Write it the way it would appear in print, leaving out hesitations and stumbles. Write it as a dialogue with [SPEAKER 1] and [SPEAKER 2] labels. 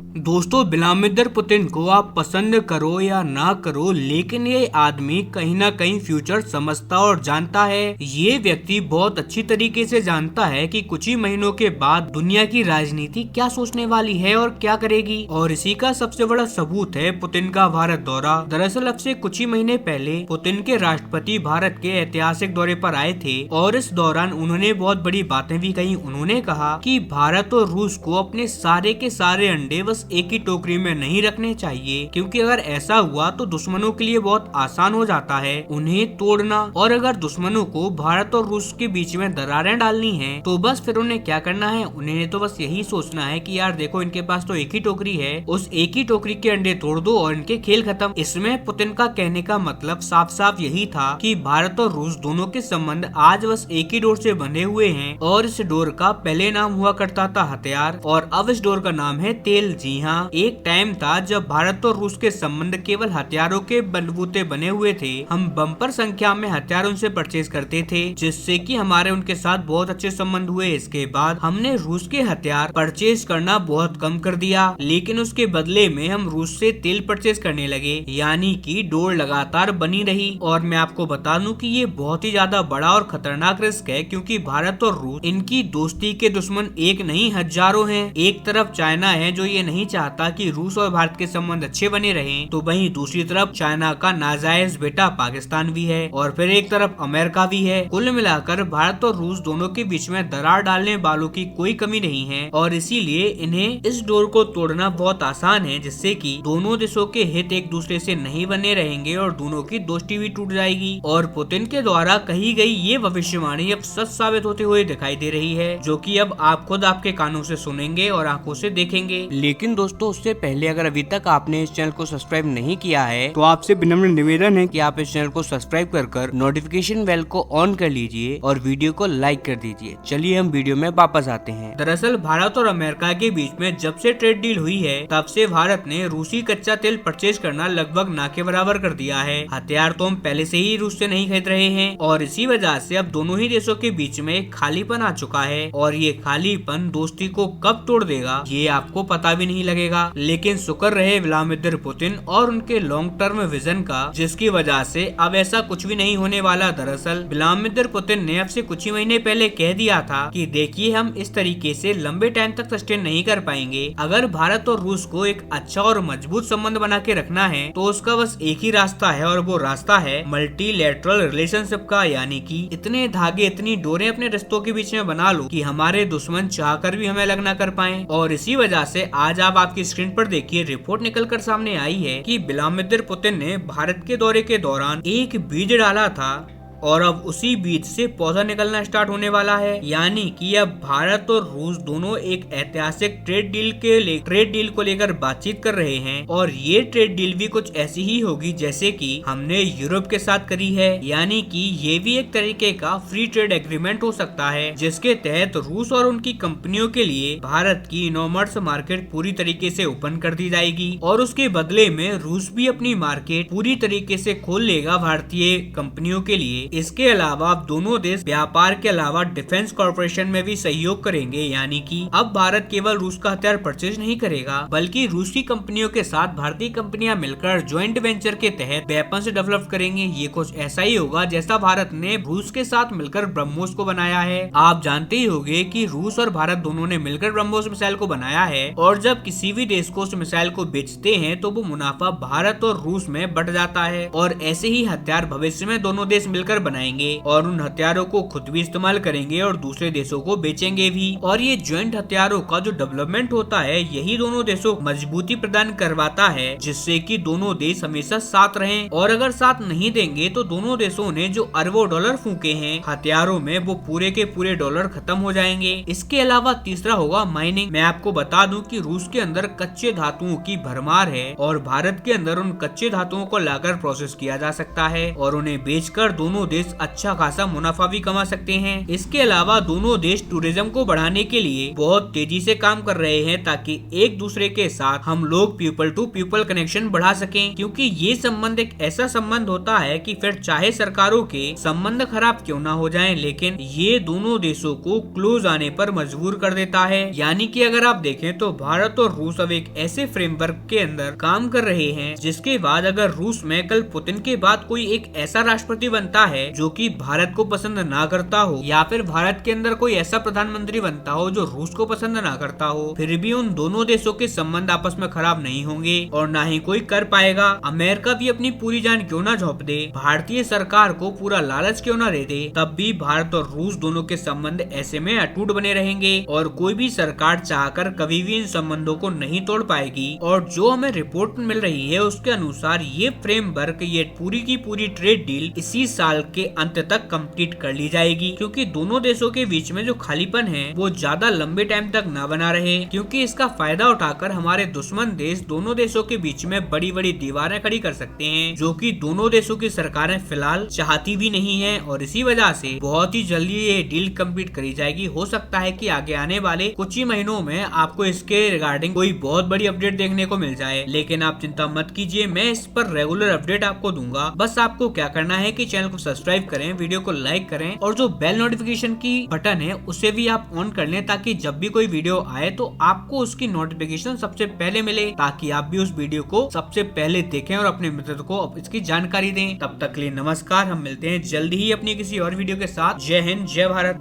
[SPEAKER 1] दोस्तों, Vladimir Putin को आप पसंद करो या ना करो, लेकिन ये आदमी कहीं ना कहीं फ्यूचर समझता और जानता है। ये व्यक्ति बहुत अच्छी तरीके से जानता है कि कुछ ही महीनों के बाद दुनिया की राजनीति क्या सोचने वाली है और क्या करेगी। और इसी का सबसे बड़ा सबूत है पुतिन का भारत दौरा। दरअसल अब से कुछ ही महीने पहले पुतिन के राष्ट्रपति भारत के ऐतिहासिक दौरे पर आए थे और इस दौरान उन्होंने बहुत बड़ी बातें भी कही। उन्होंने कहा कि भारत और रूस को अपने सारे के सारे अंडे बस एक ही टोकरी में नहीं रखने चाहिए, क्योंकि अगर ऐसा हुआ तो दुश्मनों के लिए बहुत आसान हो जाता है उन्हें तोड़ना। और अगर दुश्मनों को भारत और रूस के बीच में दरारें डालनी है तो बस फिर उन्हें क्या करना है, उन्हें तो बस यही सोचना है कि यार देखो, इनके पास तो एक ही टोकरी है, उस एक ही टोकरी के अंडे तोड़ दो और इनके खेल खत्म। इसमें पुतिन का कहने का मतलब साफ साफ यही था कि भारत और रूस दोनों के संबंध आज बस एक ही डोर से बंधे हुए हैं और इस डोर का पहले नाम हुआ करता था हथियार, और अब इस डोर का नाम है तेल। जी हाँ, एक टाइम था जब भारत और रूस के संबंध केवल हथियारों के बलबूते बने हुए थे। हम बम्पर संख्या में हथियार उनसे परचेज करते थे, जिससे कि हमारे उनके साथ बहुत अच्छे संबंध हुए। इसके बाद हमने रूस के हथियार परचेज करना बहुत कम कर दिया, लेकिन उसके बदले में हम रूस से तेल परचेज करने लगे, यानी कि डोर लगातार बनी रही। और मैं आपको बता दूं कि ये बहुत ही ज्यादा बड़ा और खतरनाक रिस्क है, क्योंकि भारत और रूस, इनकी दोस्ती के दुश्मन एक नहीं हजारों हैं। एक तरफ चाइना है जो ये नहीं चाहता कि रूस और भारत के संबंध अच्छे बने रहें, तो वहीं दूसरी तरफ चाइना का नाजायज बेटा पाकिस्तान भी है, और फिर एक तरफ अमेरिका भी है। कुल मिलाकर भारत और रूस दोनों के बीच में दरार डालने वालों की कोई कमी नहीं है, और इसीलिए इन्हें इस डोर को तोड़ना बहुत आसान है, जिससे कि दोनों देशों के हित एक दूसरे से नहीं बने रहेंगे और दोनों की दोस्ती भी टूट जाएगी। और पुतिन के द्वारा कही गई ये भविष्यवाणी अब सच साबित होते हुए दिखाई दे रही है, जो कि अब आप खुद आपके कानों से सुनेंगे और आंखों से देखेंगे। लेकिन दोस्तों, उससे पहले अगर अभी तक आपने इस चैनल को सब्सक्राइब नहीं किया है तो आपसे विनम्र निवेदन है कि आप इस चैनल को सब्सक्राइब कर नोटिफिकेशन बेल को ऑन कर लीजिए और वीडियो को लाइक कर दीजिए। चलिए हम वीडियो में वापस आते हैं। दरअसल भारत और अमेरिका के बीच में जब से ट्रेड डील हुई है, तब से भारत ने रूसी कच्चा तेल परचेज करना लगभग ना के बराबर कर दिया है। हथियार तो हम पहले से ही रूस से नहीं खरीद रहे हैं, और इसी वजह से अब दोनों ही देशों के बीच में एक खालीपन आ चुका है, और ये खालीपन दोस्ती को कब तोड़ देगा ये आपको पता भी नहीं लगेगा। लेकिन शुक्र रहे व्लादिमीर पुतिन और उनके लॉन्ग टर्म विजन का, जिसकी वजह से अब ऐसा कुछ भी नहीं होने वाला। दरअसल व्लादिमीर पुतिन ने अब से कुछ ही महीने पहले कह दिया था कि देखिए, हम इस तरीके से लंबे टाइम तक सस्टेन नहीं कर पाएंगे। अगर भारत और रूस को एक अच्छा और मजबूत संबंध बना के रखना है तो उसका बस एक ही रास्ता है, और वो रास्ता है मल्टीलैटरल रिलेशनशिप का, यानी कि इतने धागे, इतनी डोरें अपने रिश्तों के बीच में बना लो कि हमारे दुश्मन चाहकर भी हमें अलग ना कर पाए। और इसी वजह से आज आप आपकी स्क्रीन पर देखिए, रिपोर्ट निकलकर सामने आई है कि व्लादिमीर पुतिन ने भारत के दौरे के दौरान एक बीज डाला था, और अब उसी बीज से पौधा निकलना स्टार्ट होने वाला है। यानी कि अब भारत और रूस दोनों एक ऐतिहासिक ट्रेड डील को लेकर बातचीत कर रहे हैं, और ये ट्रेड डील भी कुछ ऐसी ही होगी जैसे कि हमने यूरोप के साथ करी है। यानी कि ये भी एक तरीके का फ्री ट्रेड एग्रीमेंट हो सकता है, जिसके तहत रूस और उनकी कंपनियों के लिए भारत की इनॉमर्स मार्केट पूरी तरीके से ओपन कर दी जाएगी, और उसके बदले में रूस भी अपनी मार्केट पूरी तरीके से खोल लेगा भारतीय कंपनियों के लिए। इसके अलावा अब दोनों देश व्यापार के अलावा डिफेंस कॉर्पोरेशन में भी सहयोग करेंगे, यानी कि अब भारत केवल रूस का हथियार परचेज नहीं करेगा, बल्कि रूसी कंपनियों के साथ भारतीय कंपनियां मिलकर ज्वाइंट वेंचर के तहत वेपन्स डेवलप करेंगे। ये कुछ ऐसा ही होगा जैसा भारत ने रूस के साथ मिलकर ब्रह्मोस को बनाया है। आप जानते ही होंगे कि रूस और भारत दोनों ने मिलकर ब्रह्मोस मिसाइल को बनाया है, और जब किसी भी देश को उस मिसाइल को बेचते हैं तो वो मुनाफा भारत और रूस में बट जाता है। और ऐसे ही हथियार भविष्य में दोनों देश मिलकर बनाएंगे, और उन हथियारों को खुद भी इस्तेमाल करेंगे और दूसरे देशों को बेचेंगे भी। और ये ज्वाइंट हथियारों का जो डेवलपमेंट होता है, यही दोनों देशों को मजबूती प्रदान करवाता है, जिससे कि दोनों देश हमेशा साथ रहें। और अगर साथ नहीं देंगे तो दोनों देशों ने जो अरबों डॉलर फूके हैं हथियारों में, वो पूरे के पूरे डॉलर खत्म हो जाएंगे। इसके अलावा तीसरा होगा माइनिंग। मैं आपको बता दूं कि रूस के अंदर कच्चे धातुओं की भरमार है, और भारत के अंदर उन कच्चे धातुओं को लाकर प्रोसेस किया जा सकता है, और उन्हें बेचकर दोनों देश अच्छा खासा मुनाफा भी कमा सकते हैं। इसके अलावा दोनों देश टूरिज्म को बढ़ाने के लिए बहुत तेजी से काम कर रहे हैं ताकि एक दूसरे के साथ हम लोग पीपल टू पीपल कनेक्शन बढ़ा सकें, क्योंकि ये संबंध एक ऐसा संबंध होता है कि फिर चाहे सरकारों के संबंध खराब क्यों ना हो जाएं, लेकिन ये दोनों देशों को क्लोज आने पर मजबूर कर देता है। यानी कि अगर आप देखें तो भारत और रूस अब एक ऐसे फ्रेमवर्क के अंदर काम कर रहे हैं जिसके बाद अगर रूस में कल पुतिन के बाद कोई एक ऐसा राष्ट्रपति बनता है जो कि भारत को पसंद ना करता हो, या फिर भारत के अंदर कोई ऐसा प्रधानमंत्री बनता हो जो रूस को पसंद ना करता हो, फिर भी उन दोनों देशों के संबंध आपस में खराब नहीं होंगे और ना ही कोई कर पाएगा। अमेरिका भी अपनी पूरी जान क्यों ना झोंक दे, भारतीय सरकार को पूरा लालच क्यों ना दे दे, तब भी भारत और रूस दोनों के संबंध ऐसे में अटूट बने रहेंगे और कोई भी सरकार चाहकर कभी भी इन संबंधों को नहीं तोड़ पाएगी। और जो हमें रिपोर्ट मिल रही है उसके अनुसार ये फ्रेमवर्क, ये पूरी की पूरी ट्रेड डील इसी साल के अंत तक कंप्लीट कर ली जाएगी, क्योंकि दोनों देशों के बीच में जो खालीपन है वो ज्यादा लंबे टाइम तक ना बना रहे, क्योंकि इसका फायदा उठाकर हमारे दुश्मन देश दोनों देशों के बीच में बड़ी बड़ी दीवारें खड़ी कर सकते हैं, जो कि दोनों देशों की सरकारें फिलहाल चाहती भी नहीं है। और इसी वजह से बहुत ही जल्दी ये डील कंप्लीट करी जाएगी। हो सकता है कि आगे आने वाले कुछ ही महीनों में आपको इसके रिगार्डिंग कोई बहुत बड़ी अपडेट देखने को मिल जाए, लेकिन आप चिंता मत कीजिए, मैं इस पर रेगुलर अपडेट आपको दूंगा। बस आपको क्या करना है कि चैनल को सब्सक्राइब करें, वीडियो को लाइक करें और जो बेल नोटिफिकेशन की बटन है उसे भी आप ऑन कर लें, ताकि जब भी कोई वीडियो आए तो आपको उसकी नोटिफिकेशन सबसे पहले मिले, ताकि आप भी उस वीडियो को सबसे पहले देखें और अपने मित्र को इसकी जानकारी दें। तब तक के लिए नमस्कार, हम मिलते हैं जल्दी ही अपनी किसी और वीडियो के साथ। जय हिंद, जय भारत।